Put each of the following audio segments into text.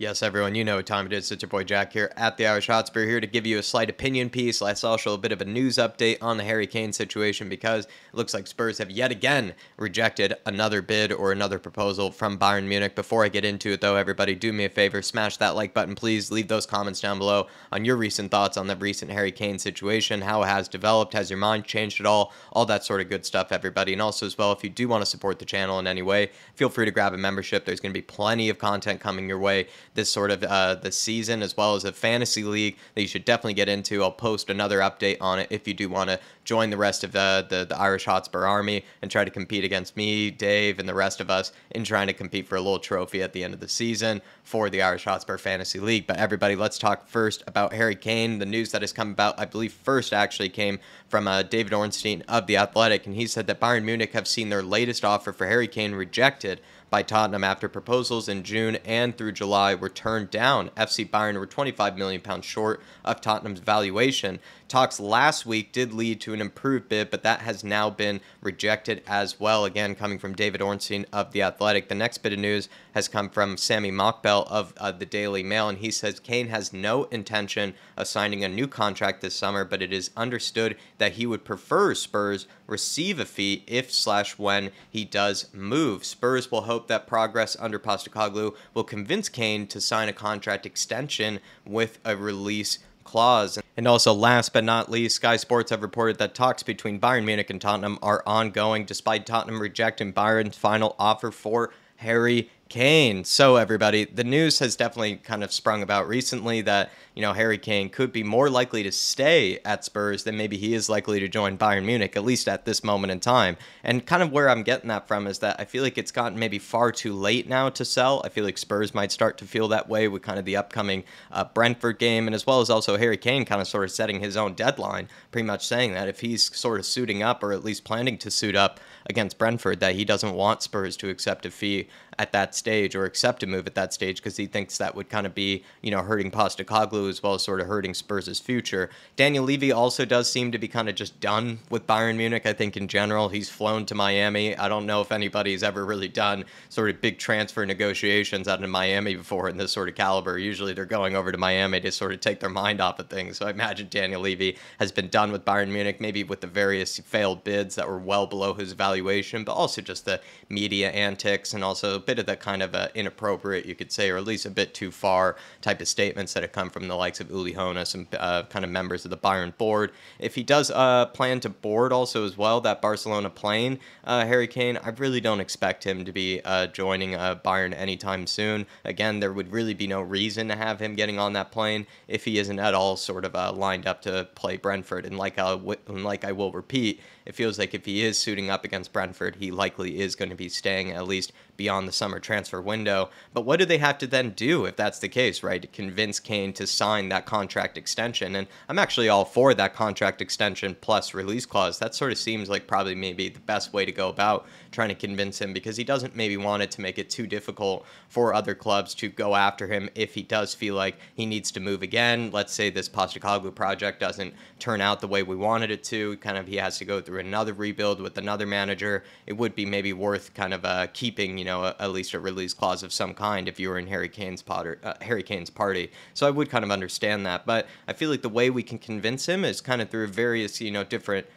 Yes, everyone, you know what time it is. It's your boy Jack here at the Irish Hotspur, here to give you a slight opinion piece. Let's also a bit of a news update on the Harry Kane situation, because it looks like Spurs have yet again rejected another bid or another proposal from Bayern Munich. Before I get into it, though, everybody, do me a favor, smash that like button, please. Leave those comments down below on your recent thoughts on the recent Harry Kane situation, how it has developed, has your mind changed at all that sort of good stuff, everybody. And also as well, if you do want to support the channel in any way, feel free to grab a membership. There's going to be plenty of content coming your way this sort of the season, as well as a fantasy league that you should definitely get into. I'll post another update on it if you do want to join the rest of the Irish Hotspur army and try to compete against me, Dave, and the rest of us in trying to compete for a little trophy at the end of the season for the Irish Hotspur Fantasy League. But everybody, let's talk first about Harry Kane. The news that has come about, I believe first actually came from David Ornstein of The Athletic, and he said that Bayern Munich have seen their latest offer for Harry Kane rejected by Tottenham after proposals in June and through July were turned down. FC Bayern were £25 million short of Tottenham's valuation. Talks last week did lead to an improved bid, but that has now been rejected as well. Again, coming from David Ornstein of The Athletic. The next bit of news has come from Sammy Mockbell of the Daily Mail, and he says Kane has no intention of signing a new contract this summer, but it is understood that he would prefer Spurs receive a fee if/when he does move. Spurs will hope that progress under Postecoglou will convince Kane to sign a contract extension with a release clause. And also, last but not least, Sky Sports have reported that talks between Bayern Munich and Tottenham are ongoing, despite Tottenham rejecting Bayern's final offer for Harry Kane. So everybody, the news has definitely kind of sprung about recently that, Harry Kane could be more likely to stay at Spurs than maybe he is likely to join Bayern Munich, at least at this moment in time. And kind of where I'm getting that from is that I feel like it's gotten maybe far too late now to sell. I feel like Spurs might start to feel that way with kind of the upcoming Brentford game, and as well as also Harry Kane kind of sort of setting his own deadline, pretty much saying that if he's sort of suiting up, or at least planning to suit up against Brentford, that he doesn't want Spurs to accept a fee at that stage or accept a move at that stage, because he thinks that would kind of be, hurting Postecoglou as well as sort of hurting Spurs' future. Daniel Levy also does seem to be kind of just done with Bayern Munich. I think in general, he's flown to Miami. I don't know if anybody's ever really done sort of big transfer negotiations out in Miami before in this sort of caliber. Usually they're going over to Miami to sort of take their mind off of things. So I imagine Daniel Levy has been done with Bayern Munich, maybe with the various failed bids that were well below his valuation, but also just the media antics and also a bit of the kind of inappropriate, you could say, or at least a bit too far type of statements that have come from the likes of Uli Hoeneß and kind of members of the Bayern board. If he does plan to board also as well that Barcelona plane, Harry Kane, I really don't expect him to be joining Bayern anytime soon. Again, there would really be no reason to have him getting on that plane if he isn't at all sort of lined up to play Brentford. And like I will repeat, it feels like if he is suiting up against Brentford, he likely is going to be staying at least beyond the summer transfer window. But what do they have to then do if that's the case, right, to convince Kane to sign that contract extension? And I'm actually all for that contract extension plus release clause. That sort of seems like probably maybe the best way to go about trying to convince him, because he doesn't maybe want it to make it too difficult for other clubs to go after him if he does feel like he needs to move again. Let's say this Postecoglou project doesn't turn out the way we wanted it to, kind of he has to go through another rebuild with another manager. It would be maybe worth kind of keeping, at least a release clause of some kind if you were in Harry Kane's party. So I would kind of understand that, but I feel like the way we can convince him is kind of through various, different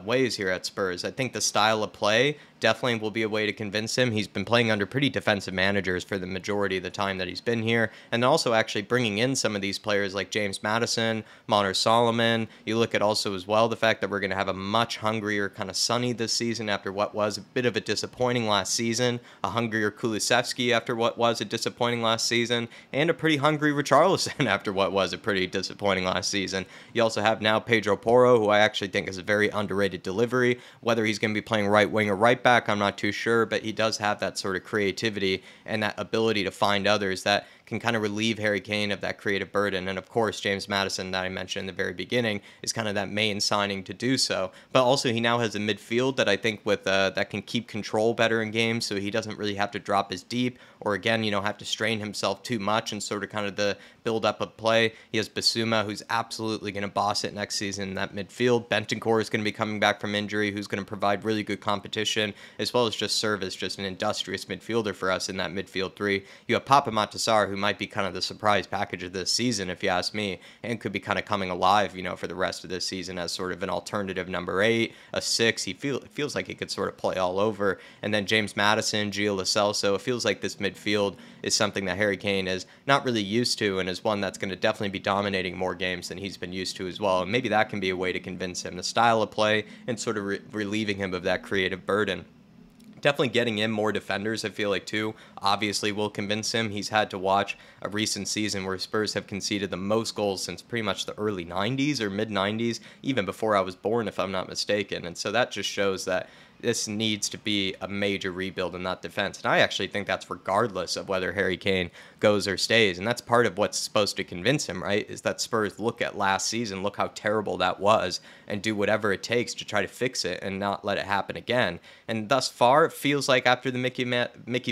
ways here at Spurs. I think the style of play definitely will be a way to convince him. He's been playing under pretty defensive managers for the majority of the time that he's been here, and also actually bringing in some of these players like James Maddison, Monier Solomon. You look at also as well the fact that we're going to have a much hungrier kind of Sonny this season after what was a bit of a disappointing last season, a hungrier Kulusevski after what was a disappointing last season, and a pretty hungry Richarlison after what was a pretty disappointing last season. You also have now Pedro Porro, who I actually think is a very underrated delivery. Whether he's going to be playing right wing or right back, I'm not too sure, but he does have that sort of creativity and that ability to find others that can kind of relieve Harry Kane of that creative burden. And of course, James Maddison, that I mentioned in the very beginning, is kind of that main signing to do so. But also, he now has a midfield that I think with that can keep control better in games, so he doesn't really have to drop as deep or again, have to strain himself too much and sort of kind of the build up of play. He has Basuma, who's absolutely going to boss it next season in that midfield. Bentancur is going to be coming back from injury, who's going to provide really good competition, as well as just serve as just an industrious midfielder for us in that midfield three. You have Papa Matasar, who might be kind of the surprise package of this season, if you ask me, and could be kind of coming alive, for the rest of this season as sort of an alternative number 8, a 6. It feels like he could sort of play all over. And then James Maddison, Gio Lo Celso. It feels like this midfield is something that Harry Kane is not really used to, and is one that's going to definitely be dominating more games than he's been used to as well. And maybe that can be a way to convince him, the style of play and sort of relieving him of that creative burden. Definitely getting in more defenders, I feel like, too, obviously will convince him. He's had to watch a recent season where Spurs have conceded the most goals since pretty much the early 90s or mid-90s, even before I was born, if I'm not mistaken. And so that just shows that this needs to be a major rebuild in that defense. And I actually think that's regardless of whether Harry Kane goes or stays. And that's part of what's supposed to convince him, right? Is that Spurs look at last season, look how terrible that was, and do whatever it takes to try to fix it and not let it happen again. And thus far, it feels like after the Mickey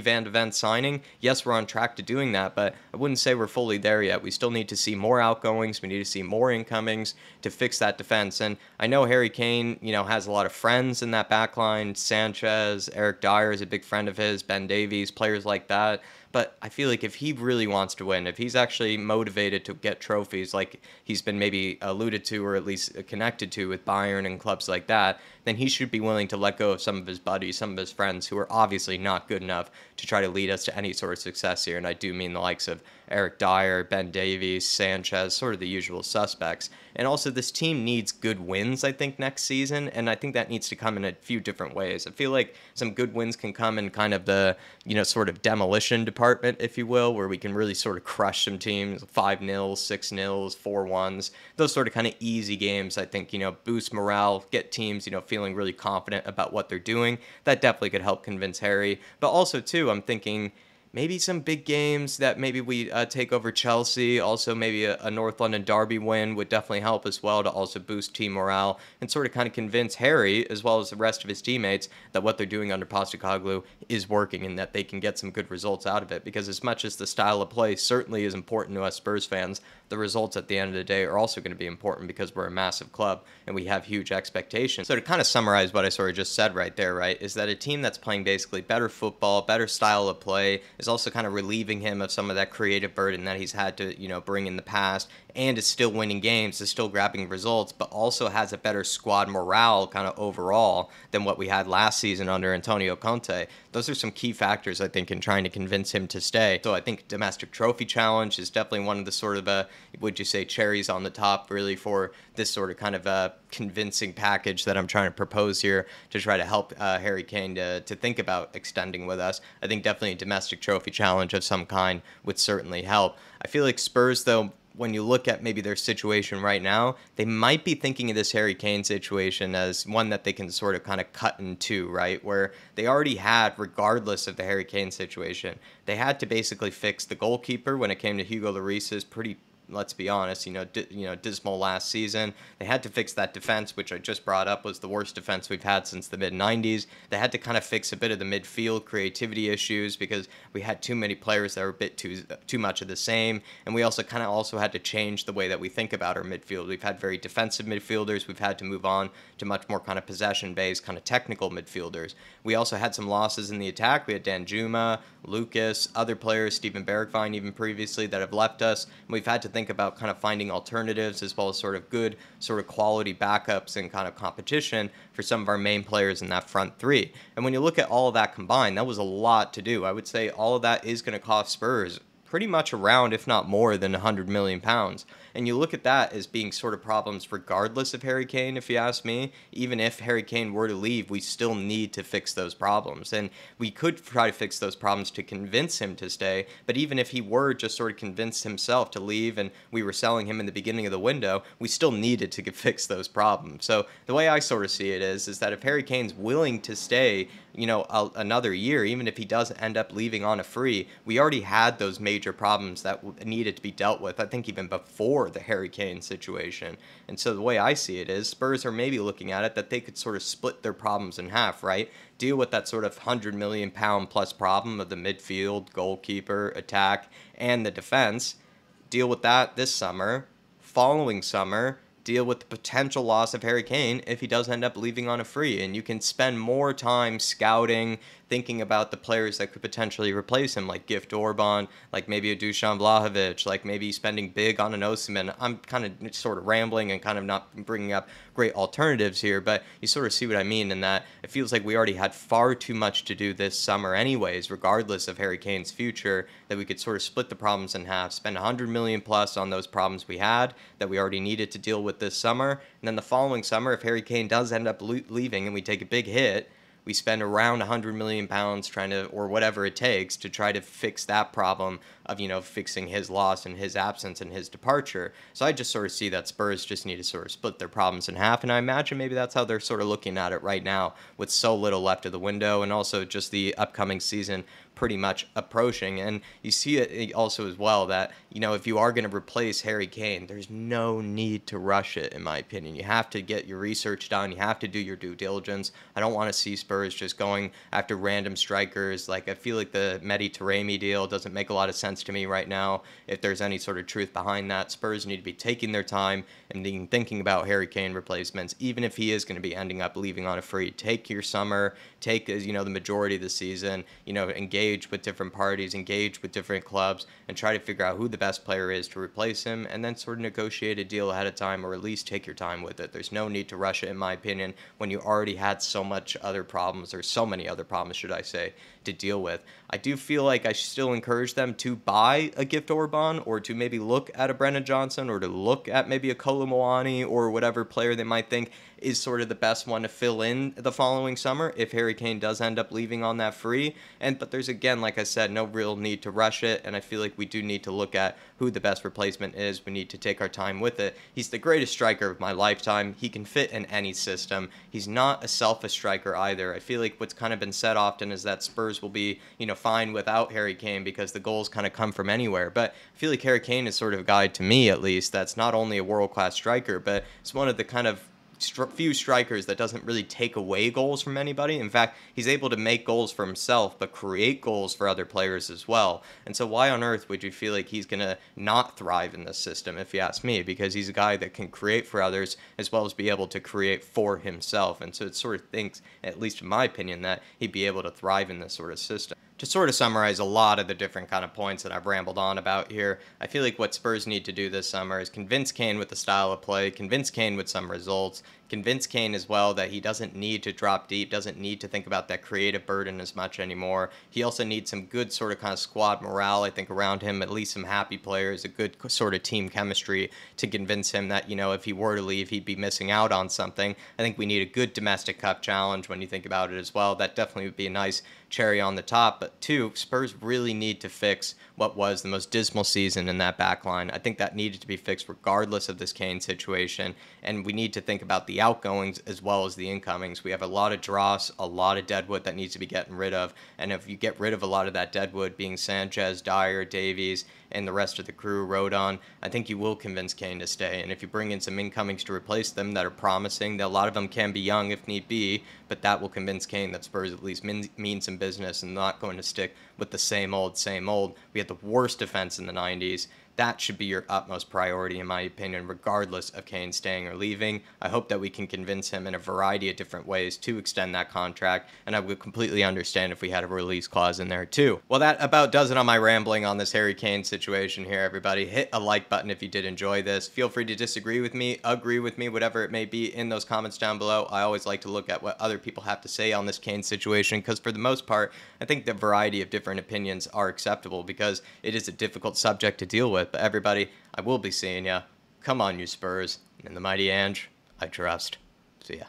Van de Ven signing, yes, we're on track to doing that, but I wouldn't say we're fully there yet. We still need to see more outgoings. We need to see more incomings to fix that defense. And I know Harry Kane, has a lot of friends in that back line. Sanchez, Eric Dyer is a big friend of his, Ben Davies, players like that. But I feel like if he really wants to win, if he's actually motivated to get trophies like he's been maybe alluded to or at least connected to with Bayern and clubs like that, then he should be willing to let go of some of his buddies, some of his friends who are obviously not good enough to try to lead us to any sort of success here. And I do mean the likes of Eric Dyer, Ben Davies, Sanchez, sort of the usual suspects. And also this team needs good wins, I think, next season. And I think that needs to come in a few different ways. I feel like some good wins can come in kind of the, sort of demolition department, if you will, where we can really sort of crush some teams, 5-0, 6-0, 4-1s, those sort of kind of easy games, I think, boost morale, get teams, feeling really confident about what they're doing. That definitely could help convince Harry. But also, too, I'm thinking maybe some big games that maybe we take over Chelsea. Also, maybe a North London derby win would definitely help as well to also boost team morale and sort of kind of convince Harry, as well as the rest of his teammates, that what they're doing under Postecoglou is working and that they can get some good results out of it. Because as much as the style of play certainly is important to us Spurs fans, the results at the end of the day are also going to be important because we're a massive club and we have huge expectations. So to kind of summarize what I sort of just said right there, right, is that a team that's playing basically better football, better style of play, is also kind of relieving him of some of that creative burden that he's had to, bring in the past, and is still winning games, is still grabbing results, but also has a better squad morale kind of overall than what we had last season under Antonio Conte. Those are some key factors, I think, in trying to convince him to stay. So I think domestic trophy challenge is definitely one of the sort of, would you say, cherries on the top, really, for this sort of kind of convincing package that I'm trying to propose here to try to help Harry Kane to think about extending with us. I think definitely a domestic trophy challenge of some kind would certainly help. I feel like Spurs, though, when you look at maybe their situation right now, they might be thinking of this Harry Kane situation as one that they can sort of kind of cut in two, right? Where they already had, regardless of the Harry Kane situation, they had to basically fix the goalkeeper when it came to Hugo Lloris's pretty, let's be honest, dismal last season. They had to fix that defense, which I just brought up was the worst defense we've had since the mid-90s. They had to kind of fix a bit of the midfield creativity issues because we had too many players that were a bit too much of the same. And we also kind of had to change the way that we think about our midfield. We've had very defensive midfielders. We've had to move on to much more kind of possession-based, kind of technical midfielders. We also had some losses in the attack. We had Danjuma, Lucas, other players, Steven Bergwijn even previously, that have left us. And we've had to think about kind of finding alternatives as well as sort of good sort of quality backups and kind of competition for some of our main players in that front three. And when you look at all of that combined, that was a lot to do. I would say all of that is going to cost Spurs pretty much around, if not more than, £100 million. And you look at that as being sort of problems regardless of Harry Kane, if you ask me. Even if Harry Kane were to leave, we still need to fix those problems. And we could try to fix those problems to convince him to stay, but even if he were just sort of convinced himself to leave and we were selling him in the beginning of the window, we still needed to fix those problems. So the way I sort of see it is that if Harry Kane's willing to stay, another year, even if he does end up leaving on a free, we already had those major major problems that needed to be dealt with, I think even before the Harry Kane situation. And so the way I see it is Spurs are maybe looking at it that they could sort of split their problems in half, right? Deal with that sort of £100 million plus problem of the midfield, goalkeeper, attack, and the defense. Deal with that this summer. Following summer, deal with the potential loss of Harry Kane if he does end up leaving on a free. And you can spend more time scouting, thinking about the players that could potentially replace him, like Gift Orban, like maybe a Dusan Vlahovic, like maybe spending big on an Osimhen. I'm kind of sort of rambling and kind of not bringing up great alternatives here, but you sort of see what I mean in that it feels like we already had far too much to do this summer anyways, regardless of Harry Kane's future, that we could sort of split the problems in half, spend 100 million plus on those problems we had that we already needed to deal with this summer, and then the following summer, if Harry Kane does end up leaving and we take a big hit, we spend around 100 million pounds trying to, or whatever it takes, to try to fix that problem of, fixing his loss and his absence and his departure. So I just sort of see that Spurs just need to sort of split their problems in half, and I imagine maybe that's how they're sort of looking at it right now, with so little left of the window, and also just the upcoming season pretty much approaching. And you see it also as well that, if you are going to replace Harry Kane, there's no need to rush it, in my opinion. You have to get your research done. You have to do your due diligence. I don't want to see Spurs just going after random strikers. Like, I feel like the Mehdi Taremi deal doesn't make a lot of sense to me right now. If there's any sort of truth behind that, Spurs need to be taking their time and thinking about Harry Kane replacements, even if he is going to be ending up leaving on a free. Take your summer, take, the majority of the season, engage with different parties, engage with different clubs, and try to figure out who the best player is to replace him, and then sort of negotiate a deal ahead of time, or at least take your time with it. There's no need to rush it, in my opinion, when you already had so much other problems, or so many other problems, should I say, to deal with. I do feel like I should still encourage them to buy a Gift Orban, or to maybe look at a Brennan Johnson, or to look at maybe a Kolo Muani, or whatever player they might think is sort of the best one to fill in the following summer if Harry Kane does end up leaving on that free. But there's, again, like I said, no real need to rush it, and I feel like we do need to look at who the best replacement is. We need to take our time with it. He's the greatest striker of my lifetime. He can fit in any system. He's not a selfish striker either. I feel like what's kind of been said often is that Spurs will be, fine without Harry Kane because the goals kind of come from anywhere. But I feel like Harry Kane is sort of a guy, to me at least, that's not only a world-class striker, but it's one of the kind of few strikers that doesn't really take away goals from anybody. In fact, he's able to make goals for himself, but create goals for other players as well. And so why on earth would you feel like he's going to not thrive in this system, if you ask me? Because he's a guy that can create for others as well as be able to create for himself. And so it sort of thinks, at least in my opinion, that he'd be able to thrive in this sort of system. To sort of summarize a lot of the different kind of points that I've rambled on about here, I feel like what Spurs need to do this summer is convince Kane with the style of play, convince Kane with some results, convince Kane as well that he doesn't need to drop deep, doesn't need to think about that creative burden as much anymore. He also needs some good sort of kind of squad morale, I think, around him, at least some happy players, a good sort of team chemistry to convince him that, if he were to leave, he'd be missing out on something. I think we need a good domestic cup challenge when you think about it as well. That definitely would be a nice cherry on the top. But two, Spurs really need to fix what was the most dismal season in that back line. I think that needed to be fixed regardless of this Kane situation, and we need to think about the outgoings as well as the incomings. We have a lot of dross, a lot of deadwood that needs to be getting rid of, and if you get rid of a lot of that deadwood, being Sanchez, Dyer, Davies, and the rest of the crew, Rodon, I think you will convince Kane to stay. And if you bring in some incomings to replace them that are promising, a lot of them can be young if need be, but that will convince Kane that Spurs at least mean some business and not going to stick with the same old, same old. We had the worst defense in the 90s. That should be your utmost priority, in my opinion, regardless of Kane staying or leaving. I hope that we can convince him in a variety of different ways to extend that contract, and I would completely understand if we had a release clause in there too. Well, that about does it on my rambling on this Harry Kane situation here, everybody. Hit a like button if you did enjoy this. Feel free to disagree with me, agree with me, whatever it may be, in those comments down below. I always like to look at what other people have to say on this Kane situation, because for the most part, I think the variety of different opinions are acceptable because it is a difficult subject to deal with. But everybody, I will be seeing ya. Come on, you Spurs. In the mighty Ange, I trust. See ya.